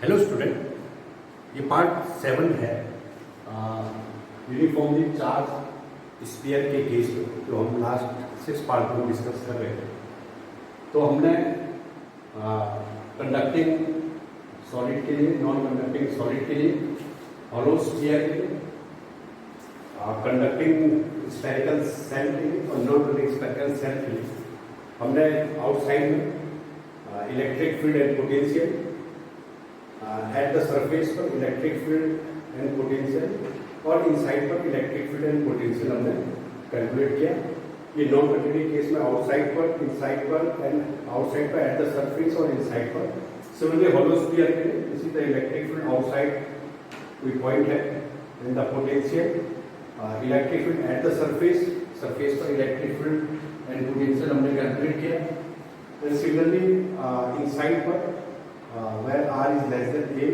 Hello student, ये part 7 है uniformly charge sphere के केस में, जो हम लास्ट 6 पार्ट में डिस्कस कर रहे थे। तो हमने कंडक्टिंग सॉलिड के लिए, नॉन कंडक्टिंग सॉलिड के लिए, हॉलो स्फीयर के लिए, कंडक्टिंग स्फेरिकल सेल के लिए और नॉन कंडक्टिंग स्फेरिकल सेल के लिए हमने आउटसाइड में electric field and potential, at the surface पर इलेक्ट्रिक फील्ड एंड पोटेंशियल और इनसाइड पर इलेक्ट्रिक फील्ड एंड पोटेंशियल हमने कैलकुलेट किया। ये नॉन कंडक्टिंग केस में आउटसाइड पर, इनसाइड पर एंड आउटसाइड पर एट द सरफेस और इनसाइड पर। सिमिलरली हॉलो स्फीयर के लिए this is the electric field outside कोई पॉइंट है and the potential electric field at the surface, surface पर इलेक्ट्रिक फील्ड एंड पोटेंशियल हमने कैलकुलेट किया। एंड सिमिलरली इनसाइड पर where r is less than a,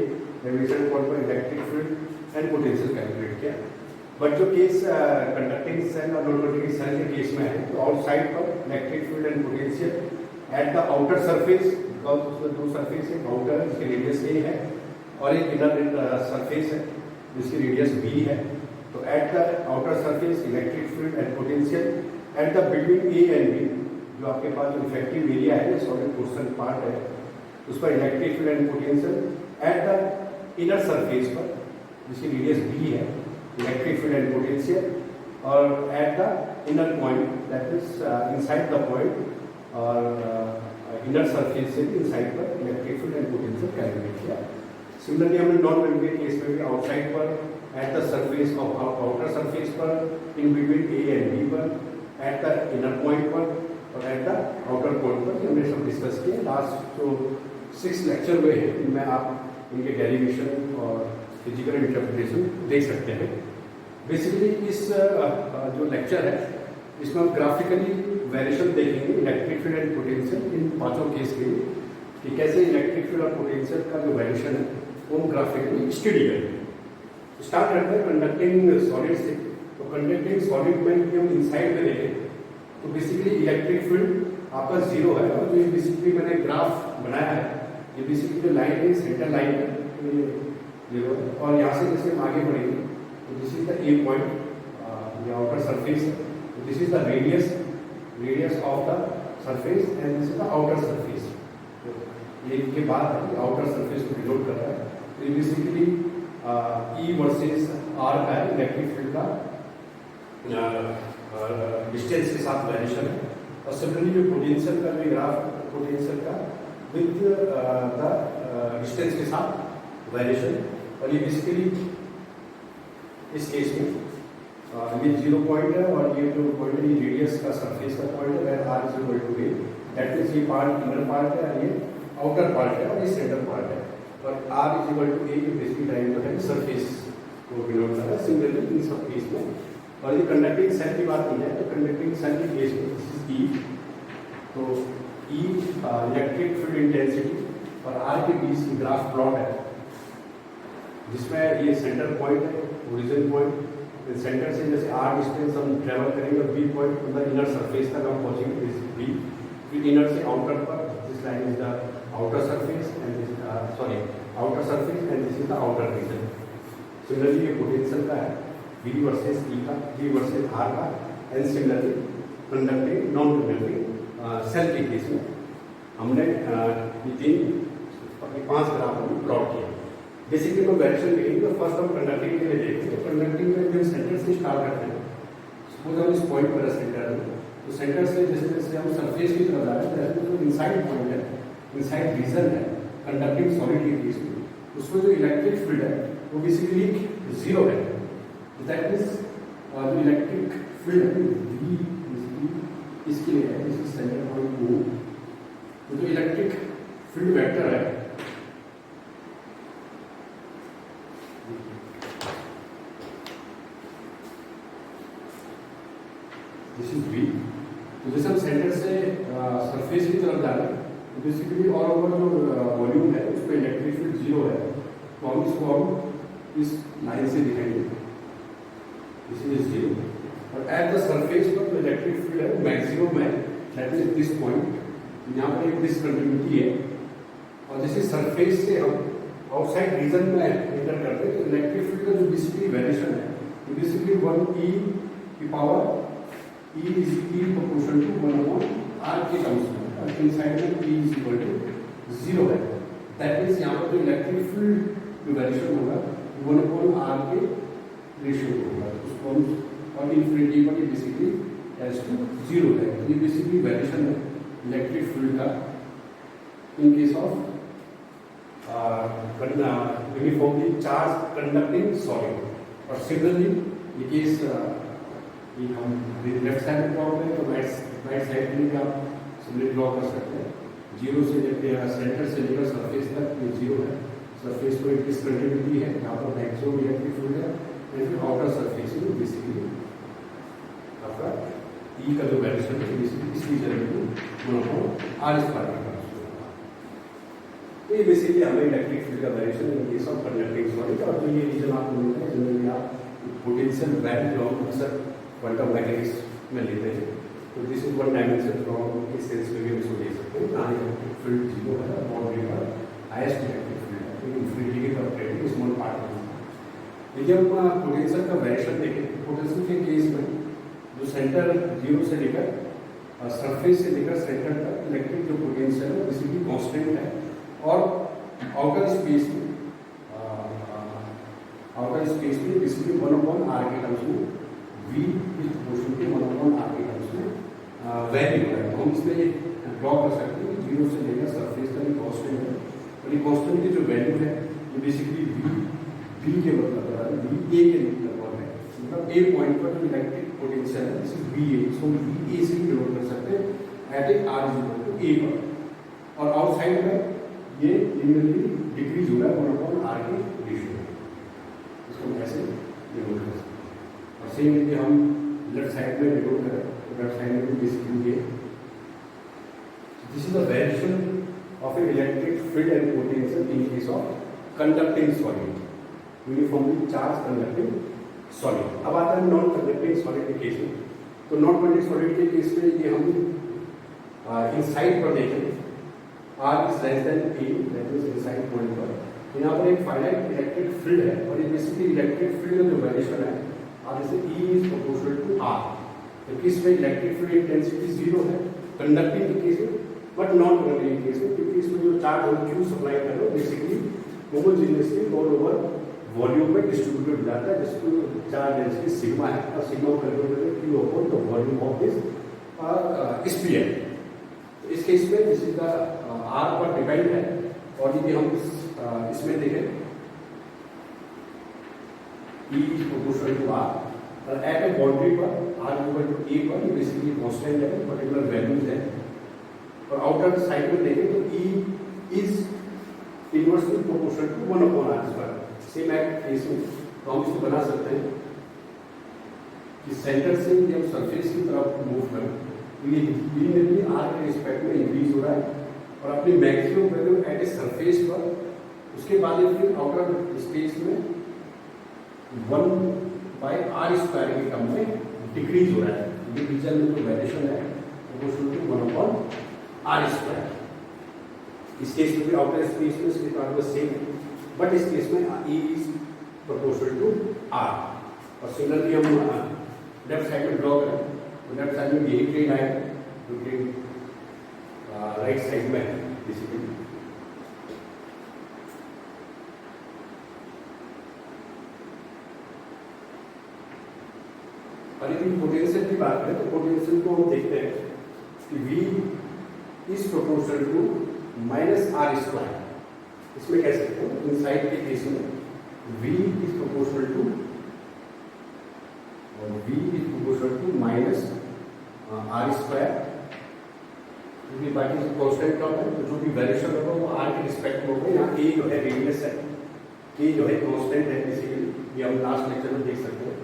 radiation point पर electric field and potential calculate किया। But जो case conducting shell और non conducting shell के case में है, तो आउटसाइड पर electric field and potential at the outer surface, because उसमें दो सरफेस है, आउटर जिसकी रेडियस a है और एक इनर सरफेस है जिसकी रेडियस b है। तो eight the outer surface electric field and potential at the between a and b, जो आपके पास जो इफेक्टिव एरिया है, सॉलिड पोर्शन पार्ट है, उस पर electric field and potential at the inner surface पर जिसकी रेडियस b है, इलेक्ट्रिक फील्ड एंड पोटेंशियल, और eight the inner point that is inside the point और इनर सरफेस से भी इनसाइड पर electric field and potential calculate किया। Similarly हमने नॉन कंडक्टिंग केस में भी आउटसाइड पर, at the surface of outer surface पर, in between a and b पर, एट द इनर पॉइंट पर और एट द आउटर पॉइंट पर हमने सब डिस्कस किया। लास्ट जो 6 लेक्चर हुए हैं इनमें आप इनके डेरिवेशन और फिजिकल इंटरप्रिटेशन देख सकते हैं। बेसिकली इस जो लेक्चर है इसमें हम ग्राफिकली वेरिएशन देखेंगे electric field and potential in पांचों केस के लिए, कि कैसे इलेक्ट्रिक फील्ड और पोटेंशियल का जो वेरिएशन है वो हम ग्राफिकली स्टडी करेंगे। स्टार्ट करते हैं कंडक्टिंग सॉलिड से। तो कंडक्टिंग सॉलिड में हम इनसाइड में देखें तो बेसिकली इलेक्ट्रिक फील्ड आपका 0 है, और जो बेसिकली मैंने ग्राफ बनाया है, ये बेसिकली जो लाइन है सेंटर लाइन है, तो ये 0 है। और यहाँ से जैसे हम आगे बढ़ेंगे तो this is the A point, ये आउटर सरफेस है, तो this is the radius of the surface and this is the outer surface. ये के बाद आउटर सरफेस को डिनोट कर रहा है। तो ये बेसिकली ई वर्सेस आर का इलेक्ट्रिक फील्ड का डिस्टेंस के साथ वेरिएशन है। और सिमिलरली जो पोटेंशियल का जो ग्राफ, पोटेंशियल का विद द डिस्टेंस के साथ वेरिएशन, और ये बेसिकली इस केस में ये 0 पॉइंट है और ये जो पॉइंट है ये रेडियस का सरफेस का पॉइंट है, where r is equal to a, that means ये पार्ट इनर पार्ट है, ये आउटर पार्ट है और ये सेंटर पार्ट है, और r is equal to a की बेसिकली टाइम जो है सरफेस को डिनोट कर रहा है। सिमिलरली इन सब केस में, और ये कंडक्टिंग सेल की बात नहीं है, तो कंडक्टिंग सेल के केस में दिस इज E, तो E इलेक्ट्रिक फील्ड इंटेंसिटी और R के बीच की ग्राफ प्लॉट है, जिसमें ये सेंटर पॉइंट है, ओरिजिन पॉइंट, सेंटर से जैसे R डिस्टेंस हम ट्रेवल करेंगे और B पॉइंट मतलब इनर सरफेस तक हम पहुंचेंगे, दिस B, फिर इनर से आउटर पर, this line is the outer surface and this outer surface and this is the outer region. Similarly ये पोटेंशियल का है, V वर्सेस E का, V वर्सेस R का, and similarly conducting non conducting shell के case में हमने ये 5 graph हम प्लॉट किए। बेसिकली हम वेरिएशन देखेंगे तो फर्स्ट हम कंडक्टिंग के लिए देखेंगे। तो कंडक्टिंग में जब सेंटर से स्टार्ट करते हैं, सपोज हम इस पॉइंट पर सेंटर है, तो सेंटर से जैसे जैसे हम सरफेस की तरफ जा रहे हैं, जैसे जो इनसाइड पॉइंट है, इनसाइड रीजन है कंडक्टिंग सॉलिड के केस में, उसमें जो इलेक्ट्रिक फील्ड है वो बेसिकली 0 है। दैट मींस जो इलेक्ट्रिक फील्ड है V इसके लिए है, this is centre point O, तो जो इलेक्ट्रिक फील्ड वेक्टर है दिस इज V। तो जैसे हम सेंटर से सरफेस की तरफ जा रहे हैं, तो बेसिकली ऑल ओवर जो वॉल्यूम है उस पर इलेक्ट्रिक फील्ड 0 है, तो हम इसको हम इस लाइन से दिखाएंगे, दिस इज 0। और एट द सरफेस पर जो इलेक्ट्रिक फील्ड है मैक्सिमम है, दैट इज दिस पॉइंट, यहाँ पर एक डिसकंटिन्यूटी है, और जैसे सरफेस से हम आउटसाइड रीजन में एंटर करते हैं तो इलेक्ट्रिक फील्ड का जो बेसिकली वेरिएशन है बेसिकली 1 e की power e is proportional to 1 upon r के टर्म्स में और इनसाइड में e इज इक्वल टू 0 है। दैट मींस यहाँ पर जो इलेक्ट्रिक फील्ड जो वेरिएशन होगा 1 अपॉन r के रेशियो होगा उसको हम और इन्फिनिटी पर बेसिकली एज टू 0 है। तो ये बेसिकली वेरिएशन है इलेक्ट्रिक फील्ड का इन case of uniformly charge conducting solid. और सिमिलरली ये केस ये हम लेफ्ट साइड में ड्रॉ करें तो राइट साइड में भी आप सिमिलरली ड्रॉ कर सकते हैं। जीरो से लेकर सेंटर से लेकर सरफेस तक ये जीरो है, सरफेस पर एक डिसकंटिन्यूटी है यहाँ पर मैक्सिमम इलेक्ट्रिक फील्ड है एंड फिर आउटर सरफेस में बेसिकली आपका ई का जो वेरिएशन है बेसिकली इस रीजन में आर स्क्वायर का तो ये बेसिकली हमें इलेक्ट्रिक फील्ड का variation in case of conducting solid. और जो ये रीजन आपको मिलता है जनरली आप पोटेंशियल वैल्यू जो हम अक्सर क्वांटम मैकेनिक्स में लेते हैं तो this is one dimension from इस सेंस में भी हम इसको ले सकते हैं जहाँ इलेक्ट्रिक फील्ड जीरो है बाउंड्री पर हाईएस्ट इलेक्ट्रिक फील्ड है तो इन्फिनिटी के कंपेरेटिव स्मॉल पार्टिकल। लेकिन हम पोटेंशियल का वेरिएशन देखें पोटेंशियल के केस में जो सेंटर जीरो से लेकर सरफेस से लेकर सेंटर तक इलेक्ट्रिक जो पोटेंशियल है बेसिकली कांस्टेंट है और आउटर स्पेस में बेसिकली 1 अपॉन r के टर्म्स में v is proportional to 1 upon r के टर्म्स में वैरी हो रहा है। हम इसमें ड्रॉ कर सकते हैं जीरो से लेकर सरफेस का भी कांस्टेंट है और ये कांस्टेंट की जो वैल्यू है ये बेसिकली v के मतलब v a के लगभग है मतलब a पॉइंट पर जो इलेक्ट्रिक पोटेंशियल है इसे v a इसको v a से डिनोट कर सकते हैं at a r equal to a पर। और आउटसाइड में ये लिनियरली डिक्रीज हो रहा है 1 अपॉन r के रेशियो इसको हम ऐसे डिनोट कर सकते हैं। और सेम यदि हम लेफ्ट साइड में डिनोट करें तो लेफ्ट साइड में भी बेसिकली ये this is the variation of A electric field and potential in case of conducting solid uniformly charge conducting solid. अब आता है नॉन कंडक्टिंग सॉलिड के केस में। तो नॉन कंडक्टिंग सॉलिड के केस में ये हम इनसाइड पर देखें r is less than a that is inside point पर यहाँ पर एक फाइनाइट इलेक्ट्रिक फील्ड है और ये बेसिकली इलेक्ट्रिक फील्ड का जो वेरिएशन है आप जैसे E is proportional to r तो किस में इलेक्ट्रिक फील्ड इंटेंसिटी 0 है कंडक्टिंग के केस में बट नॉन कंडक्टिंग के केस में क्योंकि इसमें जो चार्ज हम Q सप्लाई कर रहे हो बेसिकली होमोजेनियसली ऑल ओवर वॉल्यूम में डिस्ट्रीब्यूटेड हो जाता है जिसको चार्ज डेंसिटी सिग्मा है और सिग्मा को कैलकुलेट करके Q upon the volume of this sphere. इस केस में दिस इज द r पर डिपेंड है और यदि हम इसमें देखें E is proportional to r और एट ए बाउंड्री पर r इक्वल टू a पर बेसिकली कांस्टेंट है पर्टिकुलर वैल्यूज है और आउटर साइड में देखें तो E is inversely proportional to 1 upon r square. Same case में तो हम इसको बना सकते हैं कि सेंटर से यदि हम सरफेस की तरफ मूव करें तो ये लिनियरली r के रिस्पेक्ट में इंक्रीज हो रहा है और अपनी maximum value at a surface पर उसके बाद ये फिर आउटर स्पेस में 1 बाय r स्क्वायर के टर्म में डिक्रीज हो रहा है। ये रीजन में जो वेरिएशन है proportional to 1 upon r square. इस केस में भी आउटर स्पेस में इसके बाद में सेम बट इस केस में E is proportional to r। और सिमिलरली हम लेफ्ट साइड में ड्रॉ करें तो लेफ्ट साइड में यही प्लेन आएगा जो प्लेन राइट साइड में है बेसिकली। और यदि पोटेंशियल की बात करें तो पोटेंशियल को हम देखते हैं कि V is proportional to minus r square. इसमें कह सकते हैं इनसाइड के केस में V इज प्रोपोर्शनल टू और V is proportional to minus r square क्योंकि बाकी कांस्टेंट टर्म है तो जो भी वेरिएशन होगा वो r के रिस्पेक्ट में होगा। यहाँ a जो है रेडियस है a जो है कांस्टेंट है बेसिकली ये हम लास्ट लेक्चर में देख सकते हैं।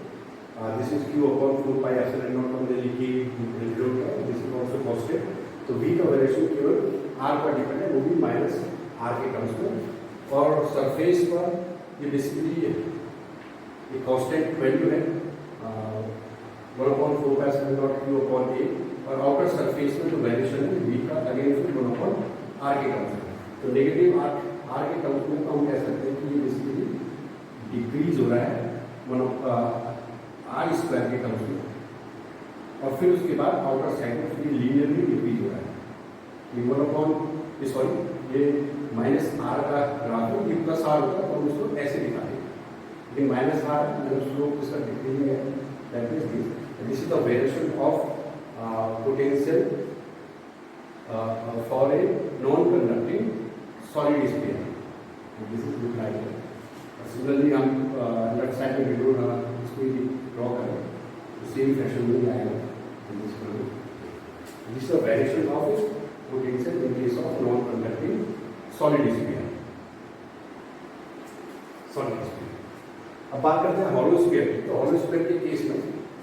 This is q upon 4 pi epsilon not हमने लिखी इंक्लूड किया दिस इज आल्सो कांस्टेंट तो v का वेरिएशन केवल r पर डिपेंड है वो भी माइनस r के टर्म्स में। और सरफेस पर ये बेसिकली ये कांस्टेंट वैल्यू है 1 upon 4 pi epsilon not q upon a और आउटर सरफेस में जो वेरिएशन है v का अगेन फिर 1 अपॉन r के टर्म्स में। तो नेगेटिव r के टर्म्स में तो हम कह सकते हैं फिर उसके बाद आउटर साइड में फिर लीनियरली डिक्रीज हो रहा है। ये 1 सॉरी ये माइनस आर का ग्राफ है, ये प्लस आर होता है तो हम उसको ऐसे दिखा देंगे, लेकिन माइनस आर मतलब स्लोप इसका डिक्रीजिंग है, that means this is the variation of potential for a non conducting solid sphere. This is defined. Similarly हम लेफ्ट साइड में बिल्कुल इसको भी ड्रॉ करें तो सेम फैशन में आएगा। This is the variation of potential in case of non conducting solid sphere. अब बात करते हैं हॉलो स्फीयर की। तो हॉलो स्फीयर के केस में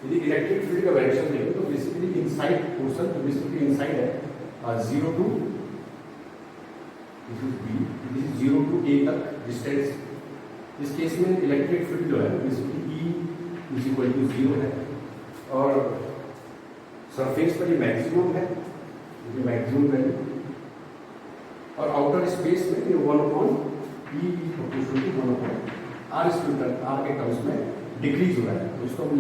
यदि इलेक्ट्रिक फील्ड का वेरिएशन देखें तो बेसिकली इनसाइड पोर्शन, तो बेसिकली इनसाइड है 0 to this is B, this is 0 to a तक डिस्टेंस। इस केस में इलेक्ट्रिक फील्ड जो है basically E is equal to 0 है और सरफेस पर ये मैक्सिमम है, ये मैक्सिमम वैल्यू, और आउटर स्पेस में ये 1/E is proportional to 1/r square, r के टर्म्स में डिक्रीज हो रहा है। तो इसको हम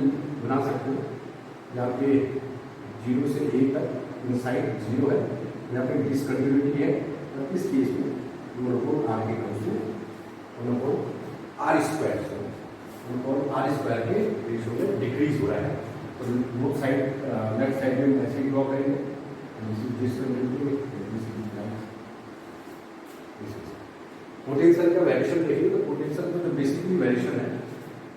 बना सकते हैं यहाँ पे 0 से a तक इनसाइड 0 है, यहाँ पे डिसकंटिन्यूटी है, और इस केस में r के टर्म्स में 1/r स्क्वायर के रेशियो में डिक्रीज हो रहा है। तो बोथ साइड लेफ्ट साइड में ऐसे ही ड्रॉ करेंगे, पोटेंशियल का वेरिएशन देखिए तो पोटेंशियल का जो बेसिकली वेरिएशन है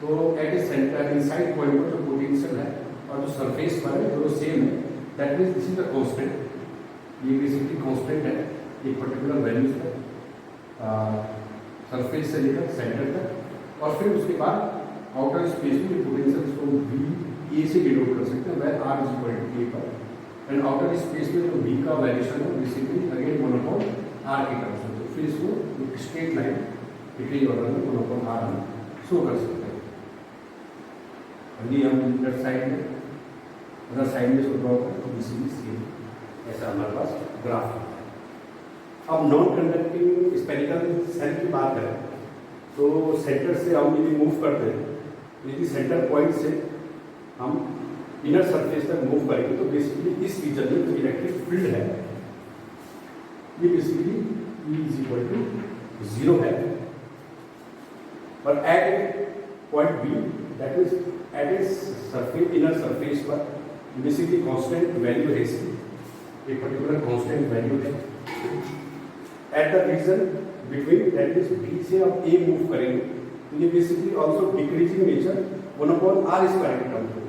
तो एट ए सेंटर इनसाइड पॉइंट पर जो पोटेंशियल है और जो सरफेस पर है दोनों सेम है, that means this is the constant. ये बेसिकली कांस्टेंट है एक पर्टिकुलर वैल्यूज पर सरफेस से लेकर सेंटर तक, और फिर उसके बाद आउटर स्पेस में पोटेंशियल को v a से डिनोट कर सकते हैं, where r is equal to a पर, एंड आउटर स्पेस में जो v का वेरिएशन है बेसिकली अगेन 1/r के टर्म्स में। तो फिर इसको एक स्ट्रेट लाइन डिक्रीज ऑर्डर में 1/r में शो कर सकते हैं। अभी हम लेफ्ट साइड में अगर साइड में इसको ड्रॉ करें तो बेसिकली सेम ऐसा हमारे पास ग्राफ है। अब नॉन कंडक्टिंग स्पेरिकल सेल की बात करें तो सेंटर से हम यदि मूव करते हैं, यदि सेंटर पॉइंट से हम इनर सरफेस तक मूव करेंगे तो बेसिकली इस रीजन में जो इलेक्ट्रिक फील्ड है ये basically E is equal to 0 है, और at point B that is at a surface inner surface पर बेसिकली कांस्टेंट वैल्यू है, इसकी एक पर्टिकुलर कांस्टेंट वैल्यू है at the region between, that is B से अब A मूव करेंगे तो ये basically also decreasing nature 1/r square के टर्म में।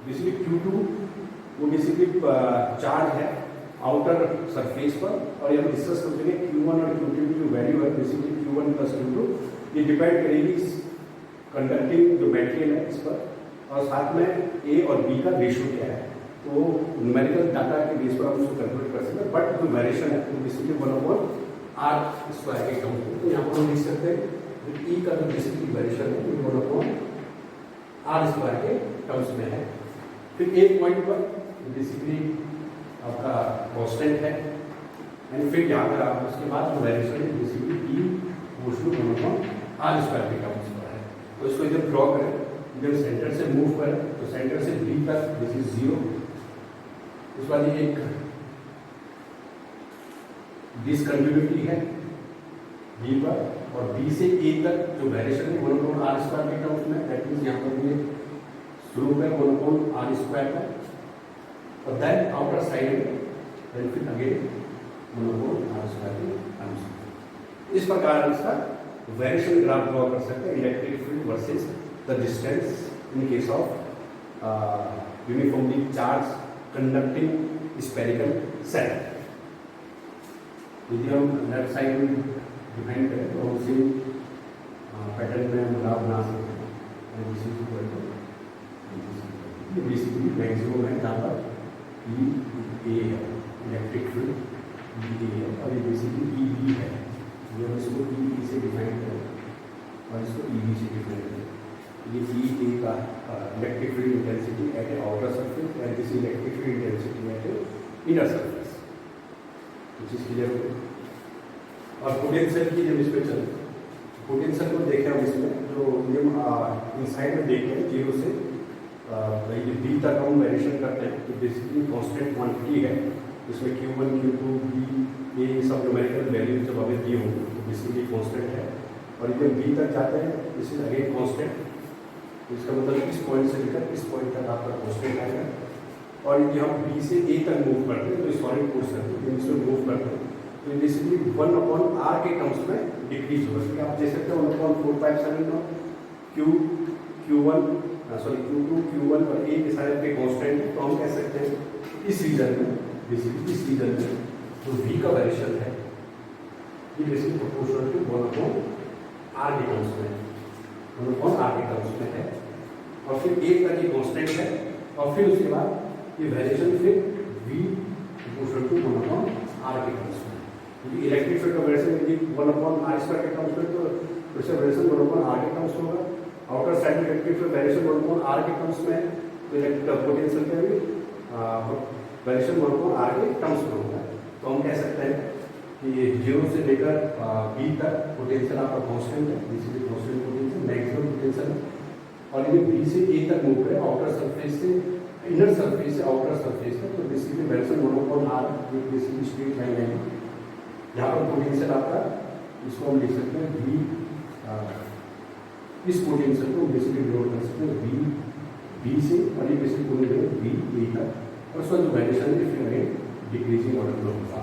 बेसिकली Q2 वो बेसिकली चार्ज है आउटर सरफेस पर, और ये हम डिस्कस करेंगे Q1 और Q2 की जो वैल्यू है बेसिकली Q1 प्लस Q2 ये डिपेंड करेगी इस कंडक्टिंग जो मटेरियल है इस पर, और साथ में A और B का रेशियो क्या है। तो न्यूमेरिकल डाटा के बेस पर हम उसको कैलकुलेट कर सकते हैं, बट जो वेरिएशन है वो बेसिकली 1/r स्क्वायर के टर्म में। तो यहाँ पर हम लिख सकते हैं E का जो बेसिकली वेरिएशन है वो 1/r स्क्वायर के टर्म्स में है। फिर एक पॉइंट पर बेसिकली आपका कांस्टेंट है, एंड फिर यहाँ पर आप उसके बाद जो वेरिएशन है बेसिकली E वो 1/r स्क्वायर के टर्म्स पर है। तो इसको इधर ड्रॉ करें, इधर सेंटर से मूव करें तो सेंटर से B तक दिस इज 0, उस वाली एक डिसकंटिन्यूटी है B पर, और B से A तक जो वेरिएशन है 1/r स्क्वायर के टर्म्स में, दैट मींस यहाँ पर ये स्लोप है 1/r स्क्वायर का, और देन आउटर साइड देन फिर अगेन 1/r स्क्वायर के टर्म्स में। इस प्रकार इसका वेरिएशन ग्राफ ड्रॉ कर सकते हैं electric field versus the distance in case of uniformly charge conducting spherical shell. यदि हम लेफ्ट साइड में डिफाइन करें तो हम उसी पैटर्न में हम ग्राफ बना सकते हैं। ये बेसिकली मैक्सिमम है जहाँ पर E A है इलेक्ट्रिक फील्ड E A है, और ये बेसिकली E B है, ये हम इसको E B से डिफाइन करें और इसको E B से डिफाइन करें। ये E A का electric field intensity at A outer surface and this electric field intensity at a inner surface, तो चीज़ क्लियर हो गई। और पोटेंशियल की जब इस पर चले, पोटेंशियल को देखें हम इसमें जो हम इनसाइड में देखते हैं 0 से ये बी तक हम वेरिएशन करते हैं तो बेसिकली कांस्टेंट क्वांटिटी है, इसमें Q1 Q2 B ये सब न्यूमेरिकल वैल्यू जब अभी दिए होंगे तो बेसिकली कांस्टेंट है। और जब बी तक जाते हैं दिस इज अगेन कांस्टेंट, इसका मतलब इस पॉइंट से लेकर इस पॉइंट तक आपका कांस्टेंट आएगा। और यदि हम बी से ए तक मूव करते हैं तो सॉलिड पोर्शन इसमें मूव करते हैं तो बेसिकली 1/r के टर्म्स में डिक्रीज होगा। आप देख सकते हो 1.457 Q1 Q2 Q1 और ए के सारे पे कांस्टेंट है, तो हम कह सकते हैं इस रीजन में बेसिकली इस रीजन में जो v का वेरिएशन है ये बेसिकली प्रोपोर्शनल टू 1/r के टर्म्स में 1/r के टर्म्स में है। और फिर ए का ये कांस्टेंट है और फिर उसके बाद ये वेरिएशन फिर v प्रोपोर्शनल टू 1/r के टर्म्स में। क्योंकि इलेक्ट्रिक फील्ड का वेरिएशन यदि 1/r² के टर्म्स में तो उसका वेरिएशन 1/r के टर्म्स होगा। आउटर साइड में इलेक्ट्रिक फील्ड वेरिएशन 1/r के टर्म्स में है तो इलेक्ट्रिक पोटेंशियल का भी वेरिएशन 1/r के टर्म्स में होगा। तो हम कह सकते हैं कि ये 0 से लेकर b तक पोटेंशियल आपका कांस्टेंट है, basically constant potential maximum potential है। और ये b से a तक मूव करे आउटर सरफेस से इनर सरफेस से आउटर सरफेस तक तो बेसिकली वेरिएशन 1/r ये बेसिकली स्ट्रेट लाइन है। यहाँ पर पोटेंशियल आपका इसको हम लिख सकते हैं v इस पोटेंशियल को बेसिकली डिनोट कर सकते हैं बी से और ये बेसिकली पूरी जगह बी ए तक और उसका जो वेरिएशन है फिर हमें डिक्रीजिंग ऑर्डर में होगा।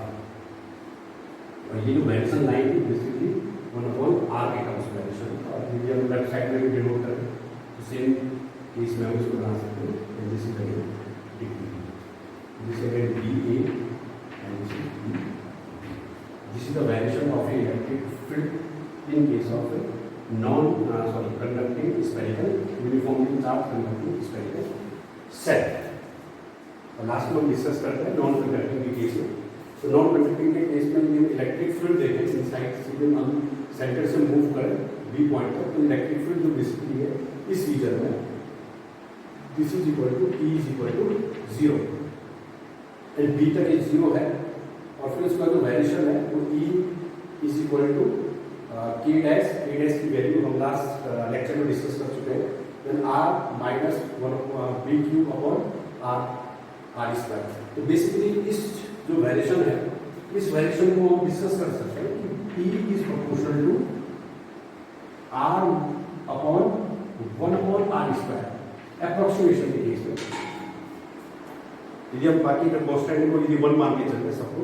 और ये जो वेरिएशन लाइन है बेसिकली 1/r के टर्म्स वेरिएशन। और यदि हम लेफ्ट साइड में भी डिनोट करें तो सेम केस में हम इसको बना सकते हैं this is again this again B A and this is the variation of electric field in case of conducting spherical uniformly charged conducting spherical cell। और लास्ट में हम डिस्कस करते हैं नॉन कंडक्टिंग के केस में। तो नॉन कंडक्टिंग के case में हम इलेक्ट्रिक फील्ड देखें इनसाइड से हम सेंटर से मूव करें बी पॉइंट तक तो इलेक्ट्रिक फील्ड जो बेसिकली है इस रीजन में this is equal to E is equal to 0 and B तक ये 0 है। और फिर उसका जो वेरिएशन है वो E is equal to k dash की वैल्यू हम लास्ट लेक्चर में डिस्कस कर चुके हैं then r minus 1/b³ upon r²। तो बेसिकली इस जो वेरिएशन है इस वेरिएशन को हम डिस्कस कर सकते हैं कि E is proportional to r upon 1/r² approximation के केस में। यदि हम बाकी का कांस्टेंट को यदि 1 मान के चलते सबको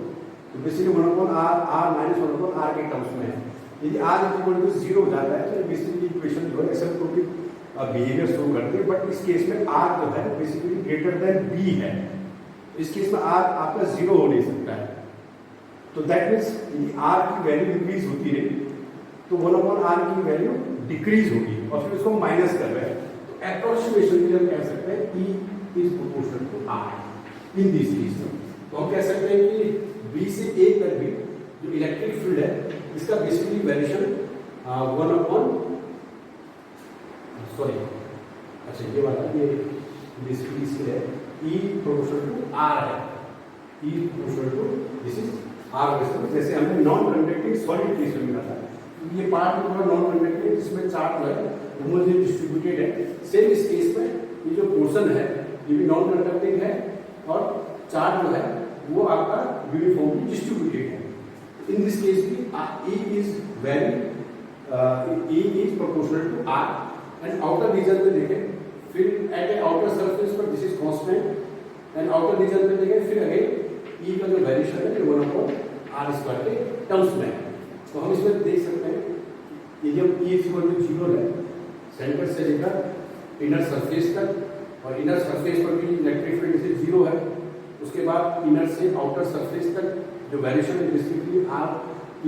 तो बेसिकली 1/r माइनस 1/r के टर्म्स में है। यदि r इक्वल टू 0 हो जाता है तो बेसिकली इक्वेशन जो है एसिम्प्टोटिक बिहेवियर शो करती है। बट इस केस में r जो है बेसिकली ग्रेटर देन b है, इस केस में r आपका 0 हो नहीं सकता है। तो दैट मीन्स यदि r की वैल्यू इंक्रीज होती है तो 1/r की वैल्यू डिक्रीज होगी और फिर उसको माइनस कर रहे हैं तो अप्रोक्सीमेशन में हम कह सकते हैं E is proportional to r in this case. तो हम कह सकते हैं कि b से a तक भी जो इलेक्ट्रिक फील्ड है इसका बेसिकली वेरिएशन 1/, ये वाला ये बेसिकली इसलिए है E प्रोपोर्शनल टू R है, E proportional to this is R। जैसे हमने नॉन कंडक्टिंग सॉलिड केस में मिला था ये पार्ट में थोड़ा नॉन कंडक्टिंग जिसमें चार्ज जो है होमोजेनियसली डिस्ट्रीब्यूटेड है। सेम इस केस में ये जो पोर्शन है ये भी नॉन कंडक्टिंग है और चार्ज जो है वो आपका यूनिफॉर्मली डिस्ट्रीब्यूटेड है। In this case, E is proportional to R and outer region में देखें फिर at a outer surface पर this is constant and outer region में देखें फिर अगेन E का जो वेरिएशन है 1/r² के टर्म्स में। तो हम इसमें देख सकते हैं ये जब E इज इक्वल टू 0 है सेंटर से लेकर इनर सरफेस तक और इनर सरफेस पर भी इलेक्ट्रिक फील्ड से 0 है। उसके बाद इनर से आउटर सरफेस तक जो वेरिएशन है basically r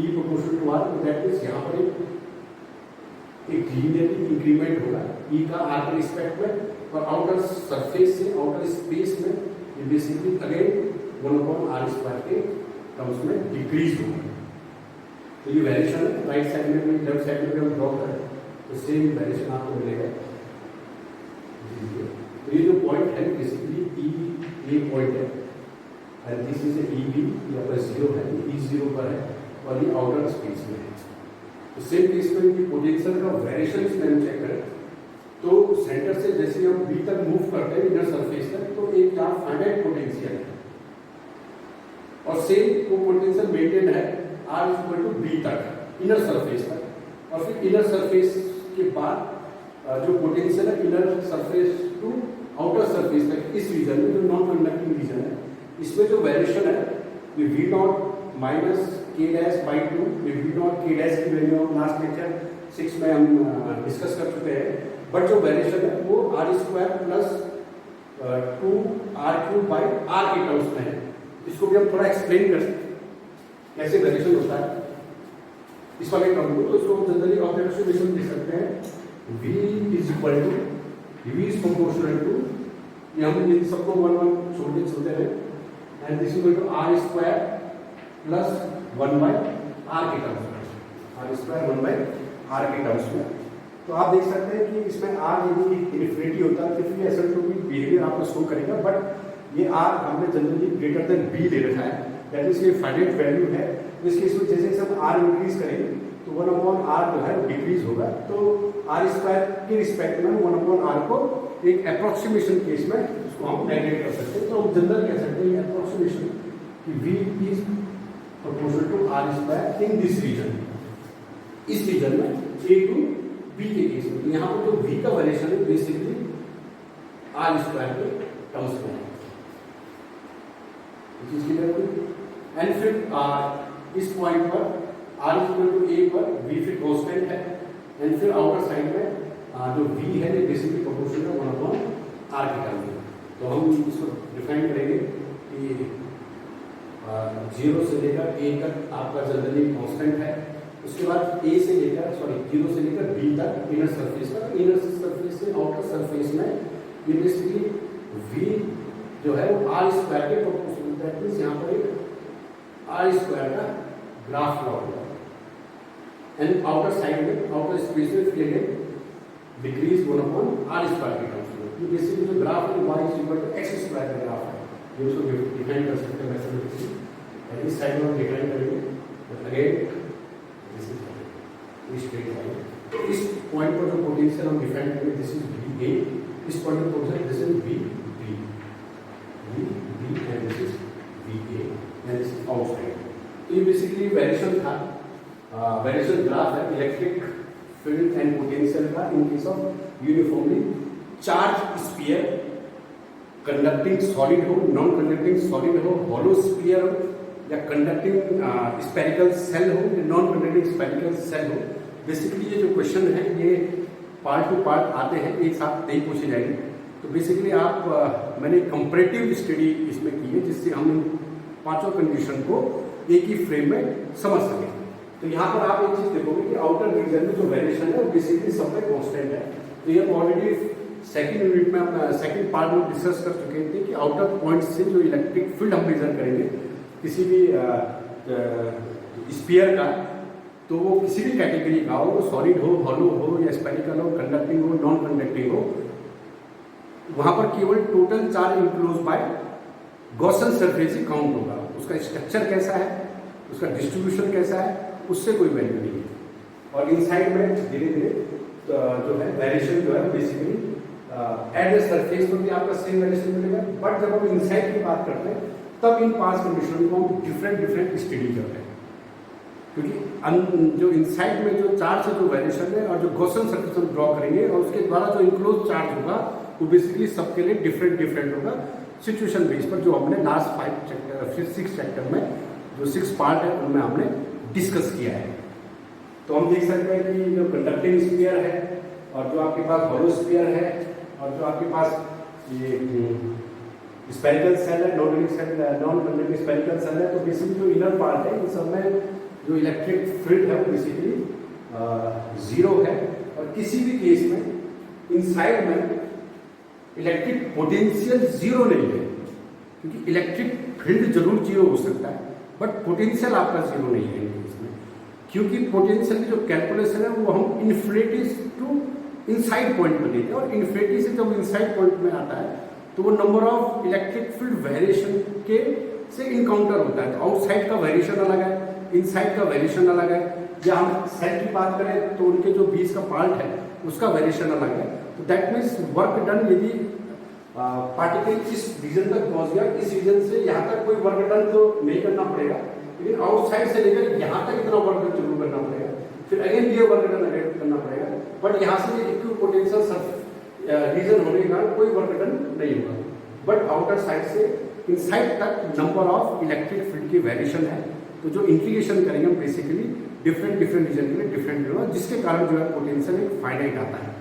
E proportional to r तो दैट मींस यहाँ पर एक लीनियरली इंक्रीमेंट होगा E का r के रिस्पेक्ट में और आउटर सरफेस से आउटर स्पेस में ये बेसिकली अगेन 1/r² के टर्म्स में डिक्रीज होगा। तो ये वेरिएशन है राइट साइड में भी लेफ्ट साइड में भी हम ड्रॉ करें तो सेम वेरिएशन आपको मिलेगा। तो ये जो पॉइंट है बेसिकली E पॉइंट है and this is a EB यहाँ पर 0 है E0 पर है और ये आउटर स्पेस में है। तो सेम केस में कि पोटेंशियल का वेरिएशन इसमें हम चेक करें तो सेंटर से जैसे हम बी तक मूव करते हैं इनर सरफेस तक, तो एक यहाँ फाइनाइट पोटेंशियल है और सेम वो पोटेंशियल मेंटेन है आर इक्वल टू बी तक इनर सरफेस तक, और फिर इनर सरफेस के बाद जो पोटेंशियल है inner surface to outer surface तक इस रीजन में जो नॉन कंडक्टिंग रीजन है, इसमें जो वेरिएशन है V naught minus K dash by two, V naught K dash की वैल्यू हम लास्ट लेक्चर 6 में हम डिस्कस कर चुके हैं, बट जो वेरिएशन है वो R square plus 2r³ by R के टर्म्स में है। इसको भी हम थोड़ा एक्सप्लेन कर कैसे वेरिएशन होता है इस वाले टर्म को। तो इसको जनरली ऑब्जर्वेशन दे सकते हैं v is equal to v is proportional to, ये हम इन सबको 1 1 छोड़ के चलते हैं, and this is equal to r square plus 1 by r के टर्म्स में, r स्क्वायर 1 बाई r के टर्म्स में। तो आप देख सकते हैं कि इसमें r यदि इन्फिनिटी होता है तो फिर एसिम्प्टोटिक बिहेवियर आपको शो करेगा, बट ये r हमने जनरली ग्रेटर देन b ले रखा है, दैट मींस ये फाइनाइट वैल्यू है। तो इस केस में जैसे जैसे हम r इंक्रीज करेंगे तो 1/r जो है डिक्रीज होगा, तो r स्क्वायर के रिस्पेक्ट में 1/r को एक अप्रोक्सीमेशन केस में इसको हम नेगलेक्ट कर सकते हैं। तो हम जनरल कह सकते हैं अप्रोक्सीमेशन कि v is proportional to r square in this region, इस रीजन में a टू b के केस में। तो यहाँ पर जो v का वेरिएशन है बेसिकली r स्क्वायर के टर्म्स में है, एंड फिर इस पॉइंट पर r इक्वल टू a पर v फिर कांस्टेंट है, एंड फिर आउटर साइड में जो v है ये बेसिकली प्रोपोर्शनल है 1/r के टर्म में। तो हम इसको डिफाइन करेंगे कि 0 से लेकर a तक आपका जनरली कांस्टेंट है, उसके बाद a से लेकर 0 से लेकर b तक इनर सरफेस तक, इनर सरफेस से आउटर सरफेस में ये बेसिकली v जो है वो r स्क्वायर के प्रोपोर्शनल, दैट मींस यहाँ पर एक r स्क्वायर का ग्राफ प्लॉट होगा, एंड आउटर साइड में आउटर स्पेस में फिर है डिक्रीज 1/r स्क्वायर के टर्म्स में। ये बेसिकली जो ग्राफ है y is equal to x square का ग्राफ है, ये उसको डिफाइन कर सकते हैं मैथमेटिकली, एंड इस साइड में हम डिफाइन करेंगे again this is straight line. तो इस पॉइंट पर जो पोटेंशियल हम डिफाइन करेंगे दिस इज VA, इस पॉइंट पर potential this is VB, and this is VA, and this is outside. तो ये बेसिकली वेरिएशन था, वेरिएशन ग्राफ है इलेक्ट्रिक फील्ड एंड पोटेंशियल का इन case of uniformly charge sphere, conducting solid हो, non conducting solid हो, hollow sphere हो, या conducting spherical shell हो, या नॉन कंडक्टिंग स्फेरिकल सेल हो। बेसिकली ये जो क्वेश्चन है ये पार्ट टू पार्ट आते हैं, एक साथ नहीं पूछे जाएंगे। तो बेसिकली आप मैंने कंपैरेटिव स्टडी इसमें की है जिससे हम इन पांचों कंडीशन को एक ही फ्रेम में समझ सकें। तो यहाँ पर आप एक चीज देखोगे कि आउटर रीजन में जो वेरिएशन है वो बेसिकली सब में कांस्टेंट है। तो ये ऑलरेडी सेकंड यूनिट में हम सेकंड पार्ट में डिस्कस कर चुके थे कि आउटर पॉइंट से जो इलेक्ट्रिक फील्ड हम मेजर करेंगे किसी भी स्फीयर का, तो वो किसी भी कैटेगरी का हो, सॉलिड हो, हॉलो हो, या स्फेरिकल हो, कंडक्टिंग हो, नॉन कंडक्टिंग हो, वहां पर केवल total charge enclose by Gaussian surface ही काउंट होगा। उसका स्ट्रक्चर कैसा है, उसका डिस्ट्रीब्यूशन कैसा है, उससे कोई वैल्यू नहीं है। और इनसाइड में धीरे धीरे जो है वेरिएशन जो है बेसिकली एट द सरफेस पर भी आपका सेम वेरिएशन मिलेगा, बट जब हम इनसाइड की बात करते हैं तब इन पांच कंडीशन को हम डिफरेंट स्टडी करते हैं, क्योंकि जो इनसाइड में जो चार्ज से जो वेरिएशन है और जो गॉसन सरफेस हम ड्रॉ करेंगे और उसके द्वारा जो इंक्लोज चार्ज होगा वो बेसिकली सबके लिए डिफरेंट होगा सिचुएशन बेस पर, जो हमने लास्ट 6 चैप्टर में जो 6 पार्ट है उनमें हमने डिस्कस किया है। तो हम देख सकते हैं कि जो कंडक्टिंग स्फीयर है और जो आपके पास हॉलो स्फीयर है और जो आपके पास ये स्फेरिकल सेल है, नॉन कंडक्टिंग स्फेरिकल सेल है, तो बेसिकली जो इनर पार्ट है इन सब में जो इलेक्ट्रिक फील्ड है वो बेसिकली 0 है, और किसी भी केस में इनसाइड में इलेक्ट्रिक पोटेंशियल 0 नहीं है, क्योंकि इलेक्ट्रिक फील्ड जरूर 0 हो सकता है बट पोटेंशियल आपका 0 नहीं है इसमें, क्योंकि पोटेंशियल की जो कैलकुलेशन है वो हम इन्फिनिटी टू इनसाइड पॉइंट में लेते हैं, और इन्फिनिटी से जब इनसाइड पॉइंट में आता है तो वो number of electric field variation के से इनकाउंटर होता है। तो आउटसाइड का वेरिएशन अलग है, इनसाइड का वेरिएशन अलग है, या हम सेल की बात करें तो उनके जो बीच का पार्ट है उसका वेरिएशन अलग है। तो दैट मीन्स वर्क डन, यदि पार्टिकल इस रीजन तक पहुंच गया, इस रीजन से यहाँ तक कोई वर्क डन तो नहीं करना पड़ेगा, लेकिन आउटसाइड से लेकर यहाँ तक इतना वर्क डन जरूर करना पड़ेगा, फिर अगेन ये वर्क डन अगेन करना पड़ेगा। बट यहाँ से ये इक्विपोटेंशियल रीजन होने के कारण कोई वर्क डन नहीं होगा। बट आउटर साइड से इनसाइड तक नंबर ऑफ इलेक्ट्रिक फील्ड की वेरिएशन है। तो जो इंटीग्रेशन करेंगे हम बेसिकली डिफरेंट रीजन के लिए डिफरेंट होगा, जिसके कारण जो है पोटेंशियल एक फाइनाइट आता है।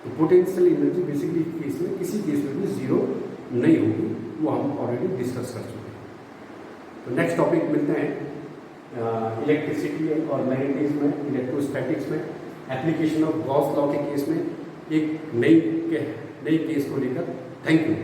तो पोटेंशियल एनर्जी बेसिकली केस में किसी केस में भी जीरो नहीं होगी, वो हम ऑलरेडी डिस्कस कर चुके हैं। तो नेक्स्ट टॉपिक मिलते हैं इलेक्ट्रिसिटी और मैग्नेटिज्म में, इलेक्ट्रोस्टैटिक्स में, एप्लीकेशन ऑफ गॉस लॉ के केस में एक नई केस को लेकर। Thank you.